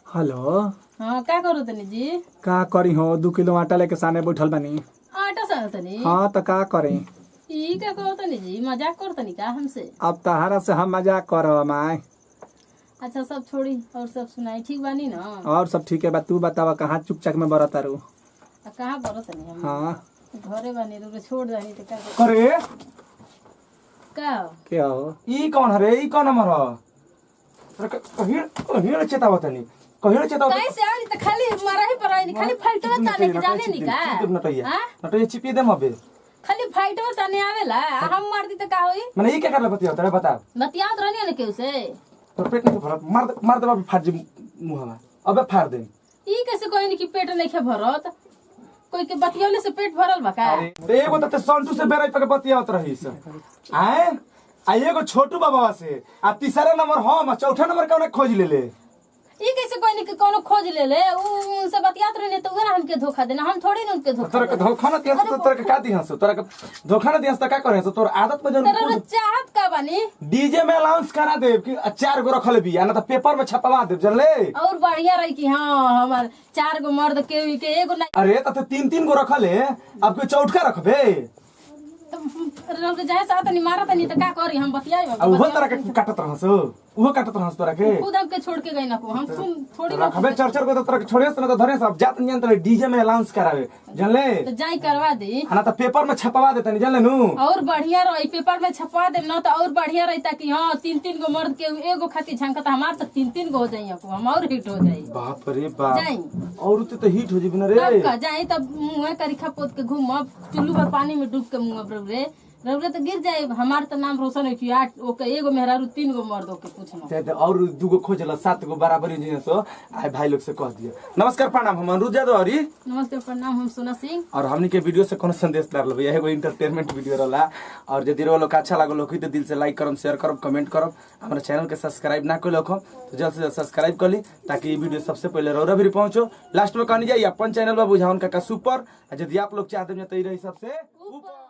Hello. हाँ क्या करो तनी जी? का करी हो 2 किलो आटा लेके सामने बैठल बानी। आटा सा तनी? हाँ तो का करी। ई क्या कहो तनी जी? मजाक करो तनी का हमसे? अब तहरा से हम मजाक कर माय। अच्छा सब छोड़ी और सब सुनाई ठीक बानी ना? और सब ठीक है बा। तू बतावा कहाँ चुपचाप में बरत तारू। कहाँ बरो तनी हम? हाँ घरे बानी रो छोड़ जानी तो का करे का क्या हो? ई कौन हरे? ई कौन नंबर ह? कहिए चेतावत नहीं, कहिए चेतावत कैसे आनी तो खाली मारा ही पराई नहीं, खाली फाइट में ताने के जाने नहीं का? नटैया हाँ? नटैया चिपी दे मबे। खाली फाइट में ताने आवेला हम मार दी तो का होई? माने ई क्या करले बतिया तड़े बता। बतियात रहनी न केउ से? तोर पेट नहीं भरत, मार दे बाबू फाड़ जी मुंहवा। अबे फाड़ दे। ई कैसे कोई नहीं कि पेट नहीं खे भरत? कोई के बतियौले से पेट भरल बा का? अरे एगो त संतू से बेराई पे बतियावत रहीस। आए आ एगो छोटू बाबा से आ तीसरा नंबर हम आ चौथा नंबर कौन खोज लेले। ई कैसे कोई नहीं कि कोनो खोज ले ले उनसे बतियात रहने तो उधर हमके धोखा देना, हम थोड़ी ना उनके धोखा तोरा के धोखा न दियस तो तोरा के का दिहस? तोरा के धोखा न दियस त का करे? तोर आदत पे जन तेरा चाहत का बानी डीजे में अनाउंस करा देब कि 4 गो रखल बिया, ना त पेपर में छपवा देब जानले। और बढ़िया रही कि हाँ हमार 4 गो मर्द के एगो नहीं अरे त 3-3 गो रखल है, अब कोई चौटका रखबे? तो जाए साथ नहीं मारत नहीं तो का करी हम बतियाई अब उहो तरह के काटत रहस, उहो काटत रहस तोरा के। खुद हमके छोड़ के गई ना को हम तुम थोड़ी ना रखबे 4-4 गो त तोरा के छोड़ेस न त धरेस। अब जात नियन त डीजे में अनाउंस करावे जानले, तो जाई करवा दी ना त पेपर में छपवा देतनी जानले नु। और बढ़िया रही पेपर में छपवा दे ना तो और बढ़िया रही ताकि हाँ 3-3 गो मर्द के एगो खातिर झंकता हमार तो 3-3 गो हो जाई को हम और हिट हो जाई। बाप रे बाप, जाई और तो हिट हो जीबन रे। तब का जाई तब मुंह करिखा पोत के घूमब चुल्लू भर पानी में डूब के मुंह रे रौरे तो गिर जाए। हमार तो नाम रोशन है कि 8 ओके एगो मेहरारू 3 गो मर्द ओके पूछना ते और 2 गो खोजला 7 गो बराबरी जे सो आए भाई लोग से कह दियो। नमस्कार प्रणाम, हम अनुज यादव हरी। नमस्ते प्रणाम, हम सोना सिंह। और हमनी के वीडियो से कोनो संदेश डाल लेबे, एगो एंटरटेनमेंट वीडियो रहला। और यदि रो लोग अच्छा लागल होखी तो दिल से लाइक करम, शेयर करम, कमेंट करम। हमरा चैनल के सब्सक्राइब ना कइलो हो तो जल्द से जल्द सब्सक्राइब कर ली ताकि ये वीडियो सबसे पहले रौरा भी पहुंचो। लास्ट में कहनी जाए अपन चैनल बा बुझावन का सुपर। यदि आप लोग चाहते हैं तो ई रही सबसे ऊपर।